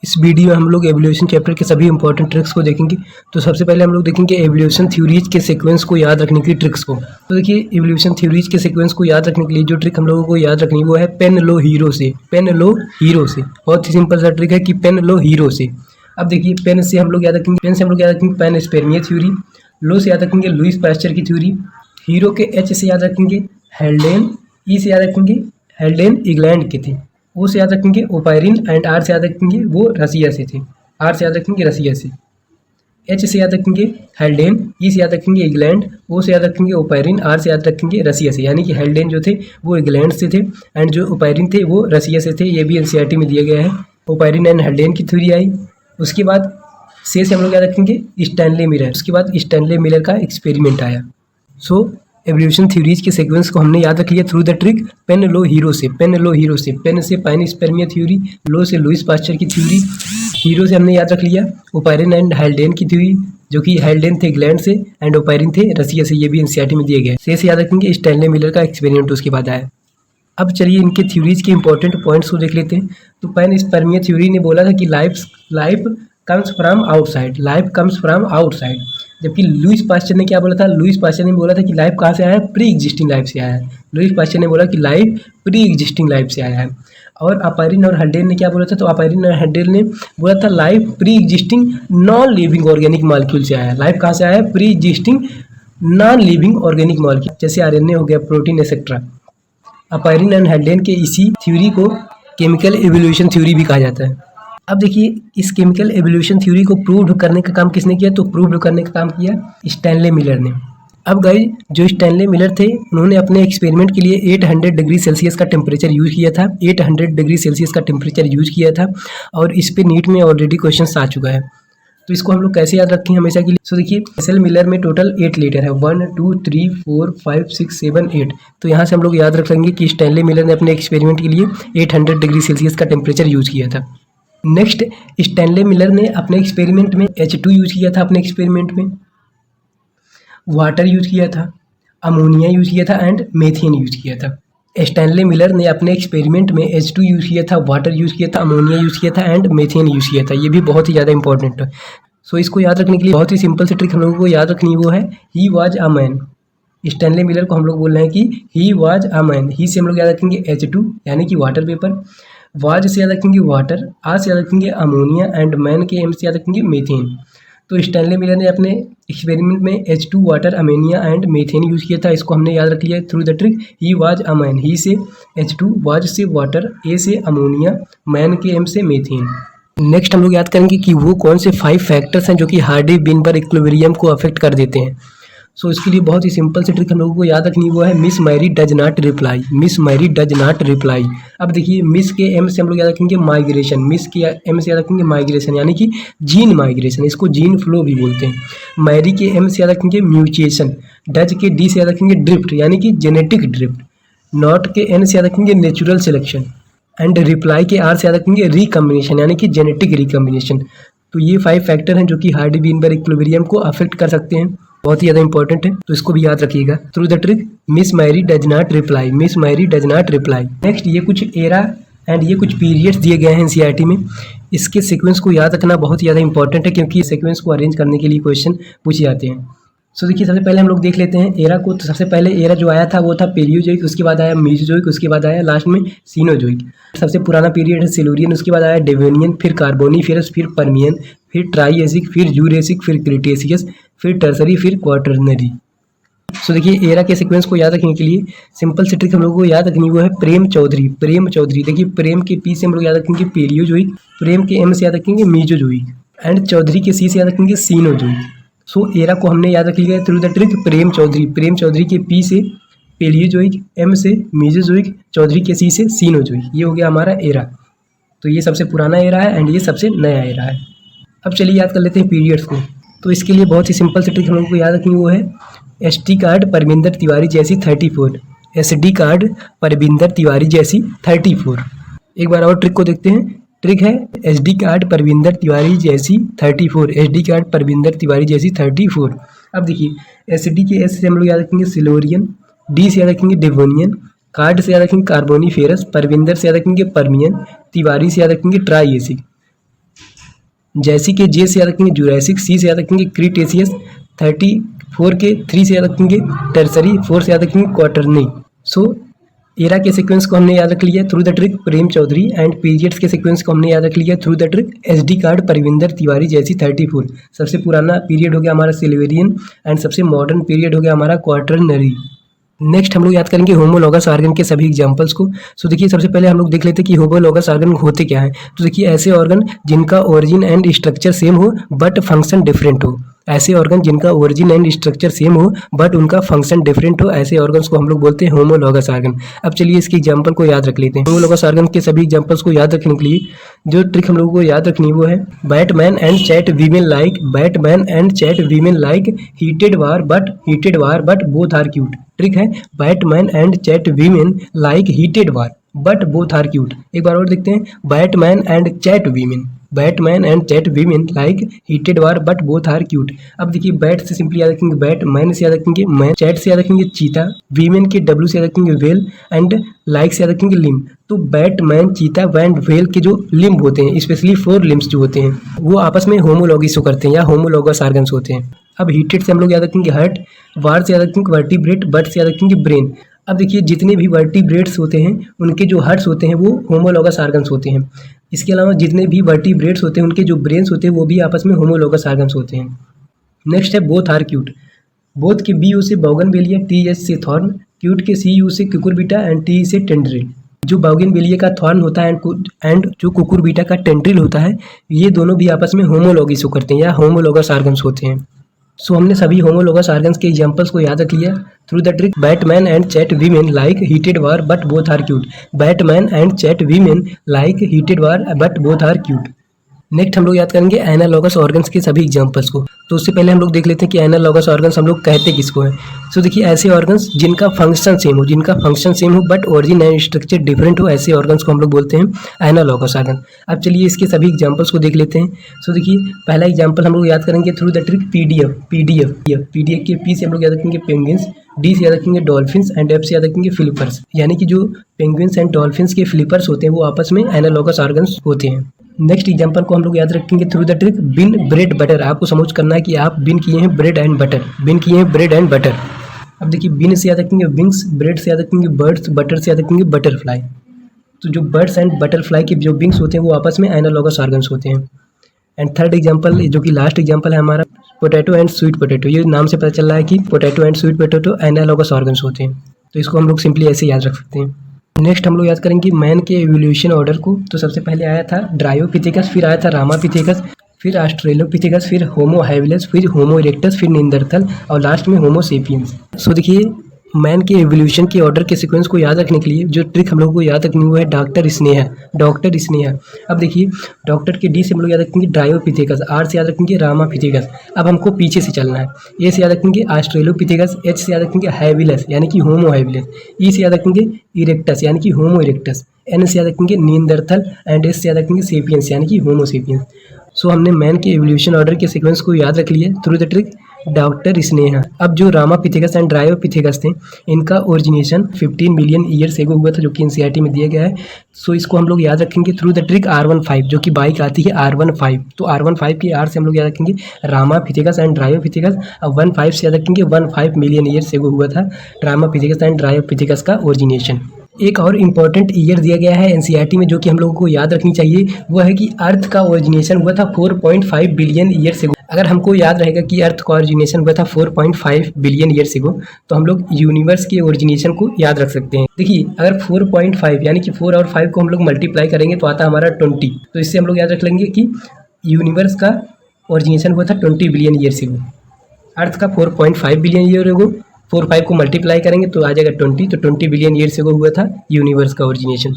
इस वीडियो में हम लोग एवोल्यूशन चैप्टर के सभी इंपॉर्टेंट ट्रिक्स को देखेंगे। तो सबसे पहले हम लोग देखेंगे एवोल्यूशन थ्योरीज के सीक्वेंस को याद रखने की ट्रिक्स को। तो देखिए एवोल्यूशन थ्योरीज के सीक्वेंस को याद रखने के लिए जो ट्रिक हम लोगों को याद रखनी वो है पेन लो हीरो से। पेन लो हीरो से बहुत ही सिंपल सा ट्रिक है कि पेन लो हीरो से। अब देखिए पेन से हम लोग याद रखेंगे, पेन से हम लोग याद रखेंगे पैनस्पेर्मिया थ्योरी, लो से याद रखेंगे लुईस पास्चर की थ्योरी, हीरो के एच से याद रखेंगे हेल्डेन, ई से याद रखेंगे हेल्डेन इंग्लैंड के थे, ओ से याद रखेंगे ओपायरिन एंड आर से याद रखेंगे वो रसिया से थे, आर से याद रखेंगे रसिया से, एच से याद रखेंगे हेल्डेन, ई से याद रखेंगे इंग्लैंड, ओ से याद रखेंगे ओपायरिन, आर से याद रखेंगे रसिया से। यानी कि हेल्डेन जो थे वो इंग्लैंड से थे एंड जो ओपायरिन थे वो रसिया से थे। ये भी एनसीईआरटी में दिया गया है। ओपायरिन एंड हेल्डेन की थ्योरी आई। उसके बाद से हम लोग याद रखेंगे स्टैनले मिलर। उसके बाद स्टैनले मिलर का एक्सपेरिमेंट आया। सो एवोल्यूशन थ्योरीज के सीक्वेंस को हमने याद रख लिया थ्रू द ट्रिक पेन लो हीरो से। पेन लो हीरो से, पेन से पैनस्पेर्मिया थ्योरी, लो से लुईस पास्चर की थ्योरी, हीरो से हमने याद रख लिया ओपायरिन एंड हेल्डेन की थ्योरी, जो कि हेल्डेन थे इंग्लैंड से एंड ओपायरिन थे रसिया से। ये भी एनसीईआरटी में दिए गए। से याद रखेंगे स्टैनले मिलर का एक्सपेरिमेंट उसके बाद आया। अब चलिए इनके थ्योरीज के इंपॉर्टेंट पॉइंट्स को देख लेते हैं। तो पैनस्पेर्मिया थ्योरी ने बोला था कि life comes from outside, life comes from outside. जबकि लुईस पास्चर ने क्या बोला था? लुईस पास्चर ने बोला था कि लाइफ कहाँ से आया है? प्री एग्जिस्टिंग लाइफ से आया है। लुईस पास्चर ने बोला कि लाइफ प्री एग्जिस्टिंग लाइफ से आया है। और ओपायरिन और हेल्डेन ने क्या बोला था? तो ओपायरिन और हेल्डेन ने बोला था life pre existing non living organic molecule से आया है। लाइफ कहाँ से आया है? Pre existing non living organic molecule, जैसे आरएनए हो गया, प्रोटीन एक्सेट्रा। ओपायरिन एंड हेल्डेन के इसी थ्योरी को केमिकल एवोल्यूशन थ्योरी भी कहा जाता है। अब देखिए इस केमिकल एवोल्यूशन थ्योरी को प्रूव करने का काम किसने किया? तो प्रूव करने का काम किया स्टैनले मिलर ने। अब गाइस जो स्टैनले मिलर थे उन्होंने अपने एक्सपेरिमेंट के लिए 800 डिग्री सेल्सियस का टेम्परेचर यूज़ किया था। 800 डिग्री सेल्सियस का टेम्परेचर यूज़ किया था और इस पे नीट में ऑलरेडी क्वेश्चन आ चुका है। तो इसको हम लोग कैसे याद रखें हमेशा के लिए? सो देखिए स्टैनले मिलर में टोटल 8 लीटर है, 1 2 3 4 5 6 7 8। तो यहाँ से हम लोग याद रख लेंगे कि स्टैनले मिलर ने अपने एक्सपेरिमेंट के लिए 800 डिग्री सेल्सियस का टेम्परेचर यूज़ किया था। नेक्स्ट स्टैनले मिलर ने अपने एक्सपेरिमेंट में H2 यूज किया था, अपने एक्सपेरिमेंट में वाटर यूज किया था, अमोनिया यूज किया था एंड मेथेन यूज किया था। स्टैनले मिलर ने अपने एक्सपेरिमेंट में H2 यूज किया था, वाटर यूज किया था, अमोनिया यूज किया था एंड मेथेन यूज किया था। ये भी बहुत ही ज़्यादा इंपॉर्टेंट है। सो इसको याद रखने के लिए बहुत ही सिंपल सी ट्रिक हम लोगों को याद रखनी वो है ही was a man. Stanley Miller को हम लोग बोल रहे हैं कि ही वाज अ मैन। ही से हम लोग याद रखेंगे H2 यानी कि वाटर वेपर, वाज से याद रखेंगे वाटर, आ से याद रखेंगे अमोनिया एंड मैन के एम से याद रखेंगे मेथेन। तो स्टैनले मिलर ने अपने एक्सपेरिमेंट में H2 water, ammonia and methane use किया था। इसको हमने याद रख लिया through the trick he was a man. He से H2, वाज से वाटर, ए से अमोनिया, मैन के एम से मेथेन। नेक्स्ट हम लोग याद करेंगे कि वो कौन से 5 फैक्टर्स हैं जो कि हार्डी-विनबर्ग इक्विलिब्रियम को अफेक्ट कर देते हैं। सो इसके लिए बहुत ही सिंपल सी ट्रिक हम लोगों को याद रखनी वो है miss Mary does not reply. Miss Mary does not reply. अब देखिए मिस के एम से हम लोग याद रखेंगे माइग्रेशन, मिस के एम से याद रखेंगे माइग्रेशन यानी कि जीन माइग्रेशन, इसको जीन फ्लो भी बोलते हैं। मैरी के एम से याद रखेंगे म्यूटेशन, डज के डी से याद रखेंगे ड्रिफ्ट यानी कि जेनेटिक ड्रिफ्ट, नॉट के एन से याद रखेंगे नेचुरल सिलेक्शन एंड रिप्लाई के आर से याद रखेंगे रिकम्बिनेशन यानी कि जेनेटिक रिकम्बिनेशन। तो ये 5 फैक्टर हैं जो कि हार्डी-विनबर्ग इक्विलिब्रियम को अफेक्ट कर सकते हैं। बहुत ही ज़्यादा इंपॉर्टेंट है, तो इसको भी याद रखिएगा through the trick miss Mary does not reply. Miss Mary does not reply. Next ये कुछ एरा एंड ये कुछ पीरियड्स दिए गए हैं एनसीईआरटी में। इसके सीक्वेंस को याद रखना बहुत ही ज़्यादा इंपॉर्टेंट है क्योंकि सीक्वेंस को अरेंज करने के लिए क्वेश्चन पूछे जाते हैं। सो देखिए सबसे पहले हम लोग देख लेते हैं एरा को। तो सबसे पहले एरा जो आया था वो था पेलियोजोइक, उसके बाद आया मीजोजोइक, उसके बाद आया लास्ट में सीनोजोइक। सबसे पुराना पीरियड है सिल्यूरियन, उसके बाद आया डेवोनियन, फिर कार्बोनीफेरस, फिर पर्मियन, फिर ट्राइएसिक, फिर यूरेसिक, फिर क्रिटेशियस, फिर टर्सरी, फिर क्वाटरनरी। सो देखिए एरा के सीक्वेंस को याद रखने के लिए सिंपल सी ट्रिक हम लोगों को याद रखनी वो है प्रेम चौधरी। प्रेम चौधरी देखिए प्रेम के पी से हम लोग याद रखेंगे पेलियोजोइक, प्रेम के एम से याद रखेंगे मीजोजोइक एंड चौधरी के सी से याद रखेंगे सीनोजोइक। सो एरा को हमने याद रख लिया through the trick Prem Chaudhary. प्रेम चौधरी के पी से पेलियोजोइक, एम से मीजोजोइक, चौधरी के सी से सीनोजोइक। ये हो गया हमारा एरा। तो ये सबसे पुराना एरा है एंड ये सबसे नया एरा है। अब चलिए याद कर लेते हैं पीरियड्स को। तो इसके लिए बहुत ही सिंपल सी ट्रिक हम लोगों को याद रखनी वो है SD कार्ड परविंदर तिवारी जैसी 34, SD कार्ड परविंदर तिवारी जैसी 34। एक बार और ट्रिक को देखते हैं। ट्रिक है SD कार्ड परविंदर तिवारी जैसी 34, SD कार्ड परविंदर तिवारी जैसी 34। अब देखिए SD के एस से हम लोग याद रखेंगे सिल्यूरियन, डी से याद रखेंगे डेवोनियन, कार्ड से याद रखेंगे कार्बोनीफेरस, परविंदर से याद रखेंगे पर्मियन, तिवारी से याद रखेंगे ट्राइएसिक। जैसी के जे से याद रखेंगे जुरासिक, सी से याद रखेंगे क्रीटेशियस, 34 के 3 से याद रखेंगे टर्सरी, 4 से याद रखेंगे क्वार्टरनी। सो एरा के सीक्वेंस को हमने याद रख लिया through the trick Prem Chaudhary, and periods के सीक्वेंस को हमने याद रख लिया through the trick SD card Parvinder Tiwari जैसी 34। सबसे पुराना पीरियड हो गया हमारा सिल्वेरियन, एंड सबसे मॉडर्न पीरियड हो गया हमारा क्वार्टरनरी। नेक्स्ट हम लोग याद करेंगे होमोलॉगस ऑर्गन के सभी एग्जांपल्स को। सो देखिए सबसे पहले हम लोग देख लेते हैं कि होमोलॉगस ऑर्गन होते क्या है। तो देखिए ऐसे ऑर्गन जिनका ओरिजिन एंड स्ट्रक्चर सेम हो बट फंक्शन डिफरेंट हो। ऐसे ऑर्गन जिनका ओरिजिन एंड स्ट्रक्चर सेम हो बट उनका फंक्शन डिफरेंट हो, ऐसे ऑर्गन्स को हम लोग बोलते हैं होमोलॉगस ऑर्गन। अब चलिए इसके एग्जांपल को याद रख लेते हैं। होमोलॉगस ऑर्गन के सभी एग्जांपल्स को याद रखने के लिए जो ट्रिक हम लोगों को याद रखनी वो है Batman and chat women like, Batman and chat women like heated war but both are cute. Trick है Batman and chat women like heated war but both are cute. एक बार और देखते हैं Batman and chat women, Batman and chat women like heated war but both are cute. अब देखिए bat से simply याद रखेंगे बैट, मैन से याद रखेंगे मैन, चैट से याद रखेंगे चीता, वीमेन के डब्ल्यू से याद रखेंगे वेल, एंड लाइक से याद रखेंगे लिम्ब। तो बैट, मैन, चीता एंड वेल के जो लिम्ब होते हैं स्पेशली 4 लिम्ब्स जो होते हैं वो आपस में होमोलॉगी शो करते हैं या होमोलॉगस ऑर्गन्स होते हैं। अब हीटेड से हम लोग याद रखेंगे हार्ट, वार से याद रखेंगे वर्टिब्रेट, बट से याद रखेंगे ब्रेन। अब देखिए जितने भी वर्टिब्रेट्स होते हैं उनके जो हार्ट्स होते हैं वो होमोलॉगस ऑर्गन्स होते हैं। इसके अलावा जितने भी वर्टिब्रेट्स होते हैं उनके जो ब्रेन्स होते हैं वो भी आपस में होमोलॉगस ऑर्गन्स होते हैं। नेक्स्ट है बोथ आर क्यूट। बोथ के बी यू से बाउगनवेलिया, टी एच से थॉर्न, क्यूट के सी यू से कुकुरबिटा एंड टी से टेंड्रिल। जो बाउगनवेलिया का थॉर्न होता है एंड जो कुकुरबिटा का टेंड्रिल होता है ये दोनों भी आपस में होमोलॉगी शो करते हैं या होमोलॉगस ऑर्गन्स होते हैं। सो हमने सभी होमोलॉगस ऑर्गन्स के एग्जांपल्स को याद रख लिया through the trick Batman and chat women like heated war but both are cute, Batman and chat women like heated war but both are cute. Next हम लोग याद करेंगे एनालॉगस ऑर्गन्स के सभी एग्जांपल्स को। तो उससे पहले हम लोग देख लेते हैं कि एनालॉगस ऑर्गन्स हम लोग कहते किसको हैं। सो देखिए ऐसे ऑर्गन्स जिनका फंक्शन सेम हो but origin and structure different हो, ऐसे ऑर्गन्स को हम लोग बोलते हैं एनालॉगस ऑर्गन। अब चलिए इसके सभी एग्जांपल्स को देख लेते हैं। सो देखिए पहला एग्जांपल हम लोग याद करेंगे थ्रू द ट्रिक पीडीएफ के पी से हम लोग याद रखेंगे पेंगुइन्स, डी से याद रखेंगे डॉल्फिन्स, एंड एफ से याद रखेंगे फ्लिपर्स। यानी कि जो पेंगुइन्स एंड डॉल्फिन्स के फ्लिपर्स होते हैं वो आपस में एनालॉगस ऑर्गन्स होते हैं। नेक्स्ट एग्जांपल को हम लोग याद रखेंगे through the trick bin bread butter. आपको समझ करना है कि आप बिन किए हैं ब्रेड एंड बटर, अब देखिए बिन से याद रखेंगे विंग्स, ब्रेड से याद रखेंगे बर्ड्स, बटर से याद रखेंगे बटरफ्लाई। तो जो बर्ड्स एंड बटरफ्लाई के जो विंग्स होते हैं वो आपस में एनालॉगस ऑर्गन्स होते हैं। एंड थर्ड एग्जांपल जो कि लास्ट एग्जांपल है हमारा पोटैटो एंड स्वीट पोटैटो। ये नाम से पता चल रहा है कि potato and sweet potato analogous organs होते हैं, तो इसको हम लोग सिंपली ऐसे याद रख सकते हैं। नेक्स्ट हम लोग याद करेंगे मैन के एवोल्यूशन ऑर्डर को। तो सबसे पहले आया था ड्रायोपिथेकस, फिर आया था रामापिथेकस, फिर ऑस्ट्रेलोपिथेकस, फिर होमो हैबिलिस, फिर होमो इरेक्टस, फिर निंदरथल और लास्ट में होमो सेपियंस। सो देखिए मैन के एवोल्यूशन के ऑर्डर के सीक्वेंस को याद रखने के लिए जो ट्रिक हम लोग को याद रखनी वो है डॉक्टर स्नेहा। अब देखिए डॉक्टर के डी से हम लोग याद रखेंगे ड्रायोपिथेकस, आर से याद रखेंगे रामापिथेकस। अब हमको पीछे से चलना है, ए से याद रखेंगे ऑस्ट्रेलोपिथेकस, एच से याद रखेंगे हैबिलस यानी कि होमो हैबिलस, ई से याद रखेंगे इरेक्टस यानी कि होमो इरेक्टस, एन से याद रखेंगे निंदरथल, एंड एस से याद रखेंगे सेपियंस यानी कि होमो सेपियंस। सो हमने मैन के एवोल्यूशन ऑर्डर के सीक्वेंस को याद रख लिया through the trick doctor Sneha. अब जो रामापिथेकस एंड ड्रायोपिथेकस थे इनका ओरिजिनेशन 15 मिलियन ईयर्स एगो हुआ था जो कि एनसीईआरटी में दिया गया है। सो इसको हम लोग याद रखेंगे थ्रू द ट्रिक R15 जो कि बाइक आती है R15। तो R15 की आर से हम लोग याद रखेंगे रामापिथेकस एंड ड्रायोपिथेकस, अब 15 से याद रखेंगे 15 मिलियन ईयर्स एगो हुआ था रामापिथेकस एंड ड्रायोपिथेकस का ओरिजिनेशन। एक और इम्पॉर्टेंट ईयर दिया गया है एनसीईआरटी में जो कि हम लोगों को याद रखनी चाहिए, वो है कि अर्थ का ओरिजिनेशन हुआ था 4.5 बिलियन ईयर्स एगो। अगर हमको याद रहेगा कि अर्थ का ओरिजिनेशन हुआ था 4.5 बिलियन ईयर्स एगो तो हम लोग यूनिवर्स के ओरिजिनेशन को याद रख सकते हैं। देखिए अगर 4.5 यानी कि 4 और 5 को हम लोग मल्टीप्लाई करेंगे तो आता हमारा 20। तो इससे हम लोग याद रख लेंगे कि यूनिवर्स का ओरिजिनेशन हुआ था 20 बिलियन ईयर्स एगो। अर्थ का 4.5 बिलियन ईयर एगो, 4-5 को मल्टीप्लाई करेंगे तो आ जाएगा 20, तो 20 बिलियन ईयर्स एगो हुआ था यूनिवर्स का ओरिजिनेशन।